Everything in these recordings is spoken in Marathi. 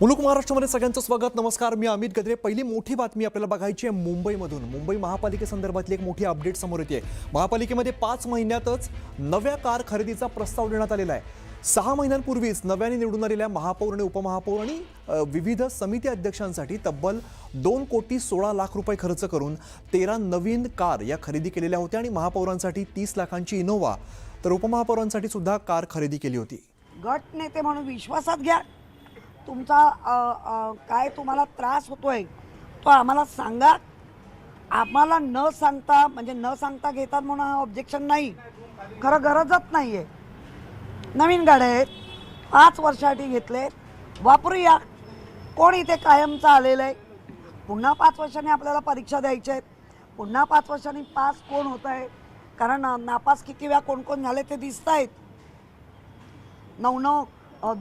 मुलुक महाराष्ट्रामध्ये सगळ्यांचं स्वागत. नमस्कार, मी अमित गद्रे. पहिली मोठी बातमी आपल्याला बघायची आहे मुंबईमधून. मुंबई महापालिकेसंदर्भातली एक मोठी अपडेट समोर येते. महापालिकेमध्ये 5 महिन्यातच नव्या कार खरेदीचा प्रस्ताव देण्यात आलेला आहे. 6 महिन्यांपूर्वीच नव्याने निवडून आलेल्या महापौर आणि उपमहापौर आणि विविध समिती अध्यक्षांसाठी तब्बल 2 कोटी 16 लाख रुपये खर्च करून 13 नवीन कार या खरेदी केलेल्या होत्या आणि महापौरांसाठी 30 लाखांची इनोव्हा तर उपमहापौरांसाठी सुद्धा कार खरेदी केली होती. गट नेते म्हणून विश्वासात घ्या. तुमचा काय तुम्हाला त्रास होतोय तो आम्हाला सांगा. आम्हाला न सांगता घेतात म्हणून हा ऑब्जेक्शन नाही, खरं गरजच नाही आहे. नवीन गाड्या आहेत, 5 वर्षासाठी घेतले, वापरूया. कोण इथे कायमचं आलेलं आहे? पुन्हा 5 वर्षांनी आपल्याला परीक्षा द्यायच्या आहेत, पुन्हा 5 वर्षांनी पास कोण होत आहे? कारण नापास किती वेळा कोण कोण झाले ते दिसत आहेत. 9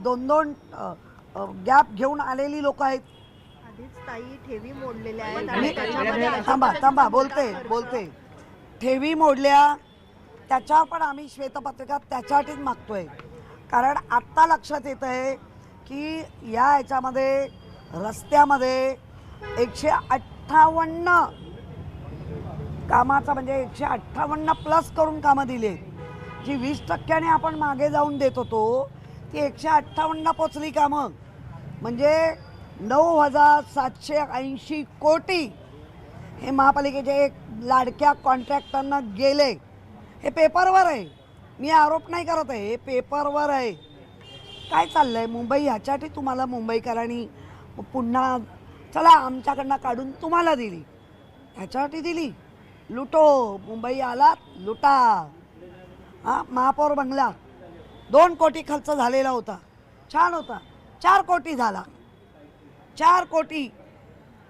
2 गॅप घेऊन आलेली लोक आहेत. आधीच ताई ठेवी मोडलेल्या आहेत आणि त्याच्यामध्ये थांबा बोलते ठेवी मोडल्या, त्याच्यावर पण आम्ही श्वेतपत्रिका त्याच्यासाठीच मागतोय. कारण आत्ता लक्षात येत आहे की या ह्याच्यामध्ये रस्त्यामध्ये 158 कामाचा म्हणजे 158 प्लस करून कामं दिली आहेत. जी 20% आपण मागे जाऊन देत होतो ती 158 पोचली कामं. म्हणजे 9,780 कोटी हे महापालिकेचे लाडक्या कॉन्ट्रॅक्टरना गेले. हे पेपरवर आहे, मी आरोप नाही करत आहे, हे पेपरवर आहे. काय चाललं आहे मुंबई? ह्याच्यासाठी तुम्हाला मुंबईकरांनी पुन्हा चला आमच्याकडनं काढून तुम्हाला दिली, ह्याच्यासाठी दिली. लुटो, मुंबई आलात लुटा. हां, महापौर बंगला 2 कोटी खर्च झालेला होता, छान होता. 4 कोटी झाला, 4 कोटी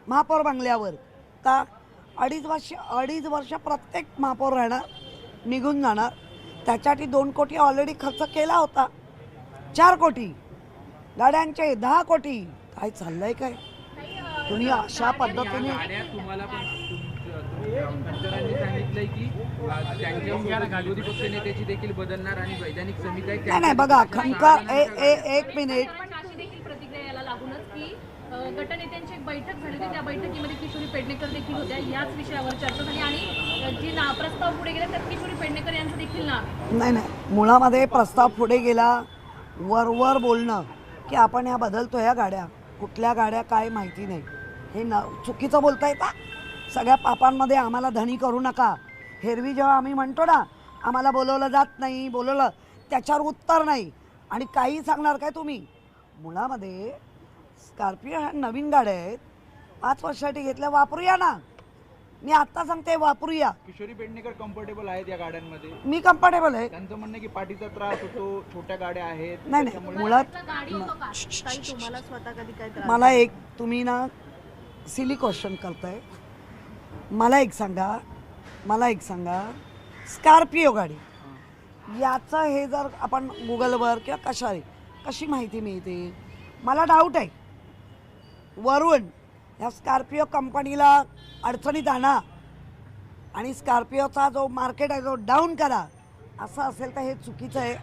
महापौर बंगल्यावर. का 2.5 वर्ष प्रत्येक महापौर राहणार, निघून जाणार. त्याच्यासाठी 2 कोटी ऑलरेडी खर्च केला होता. 4 कोटी गाड्यांचे 10 कोटी. काय चाललंय काय तुम्ही अशा पद्धतीने? तुम्हाला पण खंडरांनी सांगितलंय की त्यांच्या विरोधी पक्ष नेत्याची देखील बदलणार आणि वैधानिक समिती नाही बघा खंकर एक मिनिट. पण अशी देखील प्रतिक्रिया याला लागूनच की गटनेत्यांची एक बैठक झाली होती, त्या बैठकीमध्ये किशोरी पेडणेकर देखील होत्या. याच विषयावर चर्चा झाली आणि जी प्रस्ताव पुढे गेला त्यात किशोरी पेडणेकर यांचं देखील नाव. नाही, मुळामध्ये प्रस्ताव पुढे गेला. वरवर बोलणं की आपण ह्या बदलतो या गाड्या, कुठल्या गाड्या काय माहिती नाही, हे चुकीचं बोलता येतं. सगळ्या पापांमध्ये आम्हाला धनी करू नका. हेरवी जेव्हा आम्ही म्हणतो ना आम्हाला बोलवलं जात नाही, बोलवलं त्याच्यावर उत्तर नाही आणि काही सांगणार काय तुम्ही? मुळामध्ये स्कॉर्पिओ ह्या नवीन गाड्या आहेत, 5 वर्षासाठी घेतल्या, वापरूया ना. मी आत्ता सांगते वापरूया. किशोरी पेडणेकर कम्फर्टेबल आहेत या गाड्यांमध्ये? मी कम्फर्टेबल आहे. त्यांचं म्हणणं की पाठीचा त्रास होतो, छोट्या गाड्या आहेत. नाही मुळात तुम्हाला स्वतः कधी काय त्रास? मला एक तुम्ही ना सिली क्वेश्चन करताय. मला एक सांगा स्कॉर्पिओ गाडी याचं हे जर आपण गुगलवर किंवा कशी माहिती मिळते? मला डाऊट आहे. वरून ह्या स्कॉर्पिओ कंपनीला अडचणीत आणा आणि स्कॉर्पिओचा जो मार्केट आहे तो डाऊन करा, असं असेल तर हे चुकीचं आहे.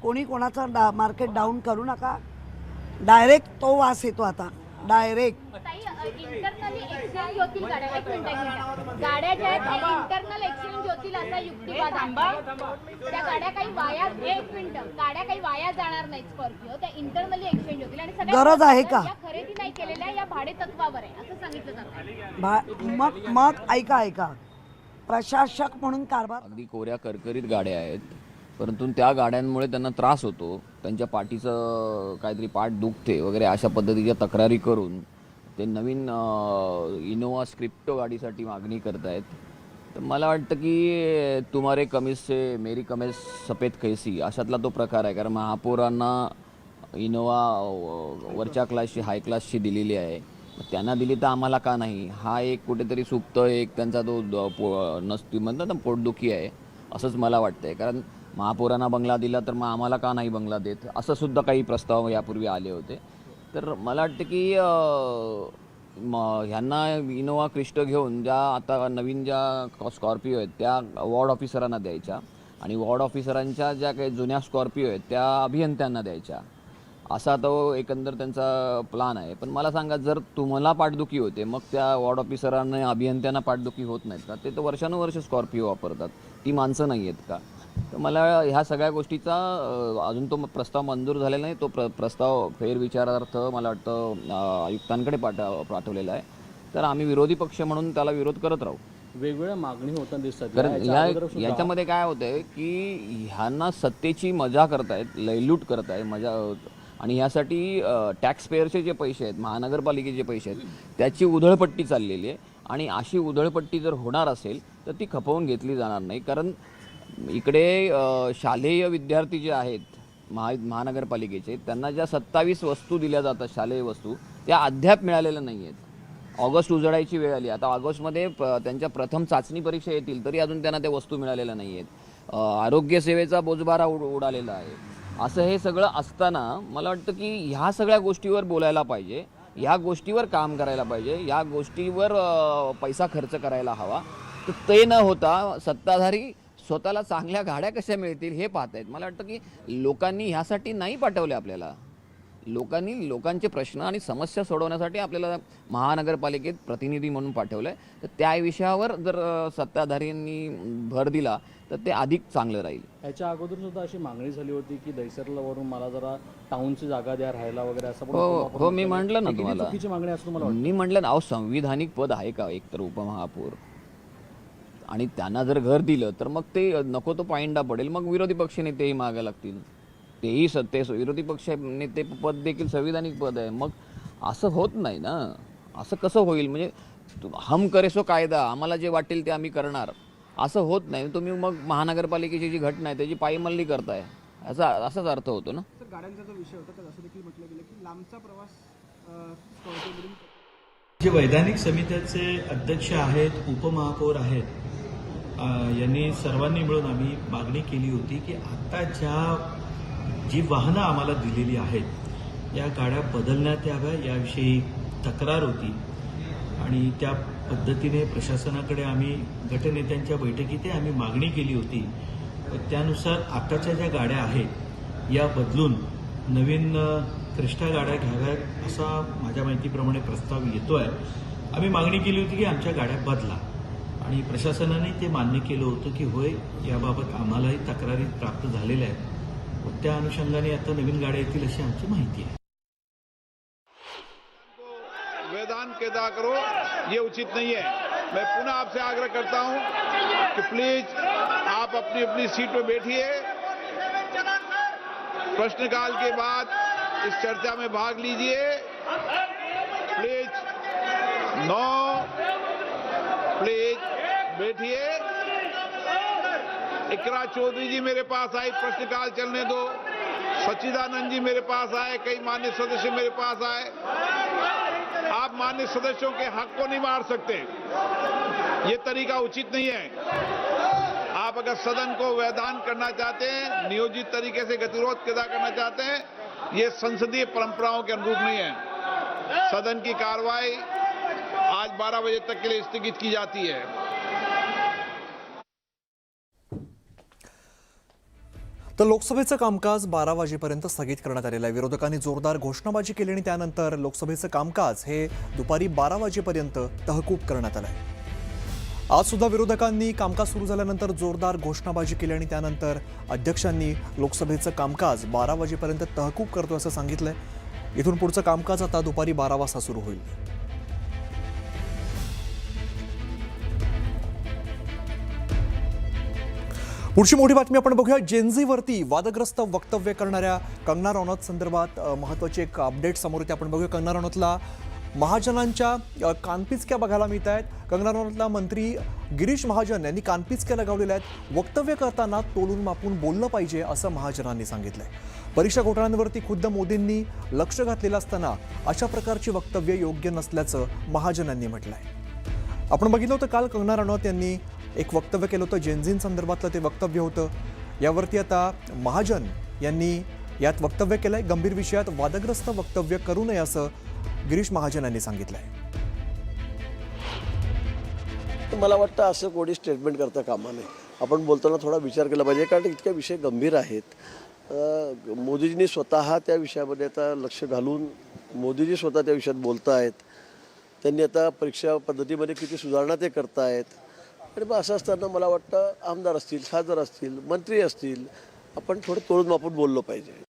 कोणी कोणाचं मार्केट डाऊन करू नका. डायरेक्ट तो वास येतो आता डायरेक्ट. इंटरनली एक्सचेंज होतील गाड्या. एक मिनिट, गाड्या ज्या आहेत इंटरनल एक्सचेंज होतील असा युक्तिवाद आहे. त्या गाड्या काही वाया, एक मिनिट, गाड्या काही वाया जाणार नाहीत. स्कॉर्पिओ त्या इंटरनली एक्सचेंज होतील आणि सगळ्या गरज आहे का? या खरेदी नाही केलेल्या या भाडे तत्वावर आहे असं सांगितलं जातं. मग ऐका प्रशासक म्हणून कारभार. अगदी कोऱ्या करकरीत गाड्या आहेत, परंतु त्या गाड्यांमुळे त्यांना त्रास होतो, त्यांच्या पाठीचं काहीतरी पाठ दुखते वगैरे अशा पद्धतीच्या तक्रारी करून ते नवीन इनोवा स्क्रिप्टो गाडीसाठी मागणी करतायत. तर मला वाटतं की तुम्हारे कमीज से मेरी कमीज सफेद कैसी अशातला तो प्रकार आहे. कारण महापौरांना इनोवा वरच्या क्लासची, हाय क्लासची दिलेली आहे, त्यांना दिली तर आम्हाला का नाही? हा एक कुठेतरी सुप्त एक त्यांचा तो नसती म्हणतात ना पोटदुखी आहे, असंच मला वाटतं आहे. कारण महापौरांना बंगला दिला तर मग आम्हाला का नाही बंगला देत, असं सुद्धा काही प्रस्ताव यापूर्वी आले होते. तर मला वाटतं की ह्यांना इनोवा क्रिस्टो घेऊन ज्या आता नवीन ज्या स्कॉर्पिओ आहेत त्या वॉर्ड ऑफिसरांना द्यायच्या आणि वॉर्ड ऑफिसरांच्या ज्या काही जुन्या स्कॉर्पिओ आहेत त्या अभियंत्यांना द्यायच्या. असा तो एकंदर त्यांचा प्लान आहे. पण मला सांगा, जर तुम्हाला पाठदुखी होते मग त्या वॉर्ड ऑफिसरांना अभियंत्यांना पाठदुखी होत नाहीत का? ते तर वर्षानुवर्ष स्कॉर्पिओ वापरतात, ती माणसं नाही आहेत का? तर मला ह्या सगळ्या गोष्टीचा अजून तो प्रस्ताव मंजूर झालेला नाही. तो प्रस्ताव फेरविचारार्थ मला वाटतं आयुक्तांकडे पाठवलेला आहे. तर आम्ही विरोधी पक्ष म्हणून त्याला विरोध करत राहू. वेगवेगळ्या मागणी होताना दिसतात. कारण याच्यामध्ये काय होतंय की ह्यांना सत्तेची मजा करतायत, लयलूट करतायत मजा. आणि ह्यासाठी टॅक्स पेअरचे जे पैसे आहेत, महानगरपालिकेचे पैसे आहेत, त्याची उधळपट्टी चाललेली आहे. आणि अशी उधळपट्टी जर होणार असेल तर ती खपवून घेतली जाणार नाही. कारण इकडे शालेय विद्यार्थी जे आहेत महानगरपालिकेचे, त्यांना ज्या 27 वस्तू दिल्या जातात शालेय वस्तू, त्या अद्याप मिळालेल्या नाही आहेत. ऑगस्ट उजडायची वेळ आली. आता ऑगस्टमध्ये त्यांच्या प्रथम चाचणी परीक्षा येतील तरी अजून त्यांना त्या वस्तू मिळालेल्या नाही आहेत. आरोग्यसेवेचा बोजबारा उडालेला आहे. असं हे सगळं असताना मला वाटतं की ह्या सगळ्या गोष्टीवर बोलायला पाहिजे, ह्या गोष्टीवर काम करायला पाहिजे, ह्या गोष्टीवर पैसा खर्च करायला हवा. तर ते न होता सत्ताधारी स्वतःला चांगल्या गाड्या कशा मिळतील हे पाहत आहेत. मला वाटतं की लोकांनी ह्यासाठी नाही पाठवले आपल्याला. लोकांचे प्रश्न आणि समस्या सोडवण्यासाठी आपल्याला महानगरपालिकेत प्रतिनिधी म्हणून पाठवलं आहे. तर त्या विषयावर जर सत्ताधाऱ्यांनी भर दिला तर ते अधिक चांगलं राहील. याच्या अगोदर सुद्धा अशी मागणी झाली होती की दैसरलावरून मला जरा टाउनची जागा द्या राहायला वगैरे असं. हो, मी म्हटलं ना तुम्हाला, चुकीची मागणी असं तुम्हाला वाटतं? मी म्हटलं ना, अहो संविधानिक पद आहे का एकतर उपमहापौर, आणि त्यांना जर घर दिलं तर मग ते नको तो पायंडा पडेल. मग विरोधी पक्ष नेतेही मागे लागतील. तेही विरोधी पक्ष नेते पद देखील संविधानिक पद आहे. मग असं होत नाही ना. असं कसं होईल? म्हणजे हम करे सो कायदा, आम्हाला जे वाटेल ते आम्ही करणार, असं होत नाही. तुम्ही मग महानगरपालिकेची जी घटना आहे त्याची पायमल्ली करताय, असाच अर्थ होतो ना. गाड्यांचा जो विषय होता असं देखील म्हटलं गेलं की लांबचा प्रवास जे वैधानिक समित्याचे अध्यक्ष आहेत, उपमहापौर आहेत, यांनी सर्वांनी मिळून आम्ही मागणी केली होती की आता जी वाहनं आम्हाला दिलेली आहेत या गाड्या बदलण्यात याव्या, याविषयी तक्रार होती. आणि त्या पद्धतीने प्रशासनाकडे आम्ही गटनेत्यांच्या बैठकीत आम्ही मागणी केली होती. त्यानुसार आताच्या ज्या गाड्या आहेत या बदलून नवीन क्रिस्टा गाड्या घ्याव्यात असा माझ्या माहितीप्रमाणे प्रस्ताव येतोय. आम्ही मागणी केली होती की आमच्या गाड्या बदला, आणि प्रशासनाने ते मान्य केलं होतं की होय, याबाबत आम्हालाही तक्रारी प्राप्त झालेल्या आहेत. त्या अनुषंगाने आता नवीन गाड्या येतील अशी आमची माहिती आहे. वैधान कैदा करो, ये उचित नहीं है. मैं पुनः आपसे आग्रह करता हूं कि प्लीज आप अपनी अपनी सीट पर बैठिए. प्रश्नकाल के बाद इस चर्चा में भाग लीजिए. प्लीज प्लीज बैठिए. इकरा चौधरी जी मेरे पास आई, प्रश्नकाल चलने दो. सच्चिदानंद जी मेरे पास आए, कई मान्य सदस्य मेरे पास आए. आप मान्य सदस्यों के हक को नहीं मार सकते, ये तरीका उचित नहीं है. आप अगर सदन को वैधान करना चाहते हैं, नियोजित तरीके से गतिरोध पैदा करना चाहते हैं, ये संसदीय परंपराओं के अनुरूप नहीं है. सदन की कार्रवाई आज 12 बजे तक के लिए स्थगित की जाती है. तर लोकसभेचं कामकाज 12 वाजेपर्यंत स्थगित करण्यात आलेलं आहे. विरोधकांनी जोरदार घोषणाबाजी केली आणि त्यानंतर लोकसभेचं कामकाज हे दुपारी 12 वाजेपर्यंत तहकूब करण्यात आलं आहे. आज सुद्धा विरोधकांनी कामकाज सुरू झाल्यानंतर जोरदार घोषणाबाजी केली आणि त्यानंतर अध्यक्षांनी लोकसभेचं कामकाज 12 वाजेपर्यंत तहकूब करतो असं सांगितलंय. इथून पुढचं कामकाज आता दुपारी 12 वाजता सुरू होईल. पुढची मोठी बातमी आपण बघूया. जेनझीवरती वादग्रस्त वक्तव्य करणाऱ्या कंगना रनौत संदर्भात महत्त्वाची एक अपडेट समोर येते. आपण बघूया कंगना रनौतला महाजनांच्या कानपिचक्या बघायला मिळत आहेत. कंगना रनौतला मंत्री गिरीश महाजन यांनी कानपिचक्या लगावलेल्या आहेत. वक्तव्य करताना तोलून मापून बोललं पाहिजे असं महाजनांनी सांगितलंय. परीक्षा घोटाळ्यांवरती खुद्द मोदींनी लक्ष घातलेलं असताना अशा प्रकारची वक्तव्य योग्य नसल्याचं महाजनांनी म्हटलंय. आपण बघितलं होतं काल कंगना रनौत यांनी एक वक्तव्य केलं होतं. जेनझीन संदर्भातलं ते वक्तव्य होतं. यावरती आता महाजन यांनी यात वक्तव्य केलंय. गंभीर विषयात वादग्रस्त वक्तव्य करू नये असं गिरीश महाजन यांनी सांगितलंय. मला वाटतं असं कोणी स्टेटमेंट करता कामा नये. आपण बोलताना थोडा विचार केला पाहिजे, कारण इतके विषय गंभीर आहेत. मोदीजींनी स्वतः त्या विषयामध्ये आता लक्ष घालून मोदीजी स्वतः त्या विषयात बोलत आहेत. त्यांनी आता परीक्षा पद्धतीमध्ये किती सुधारणा ते करतायत. आणि मग असं असताना मला वाटतं आमदार असतील, खासदार असतील, मंत्री असतील, आपण थोडं तोडून मापून बोललो पाहिजे.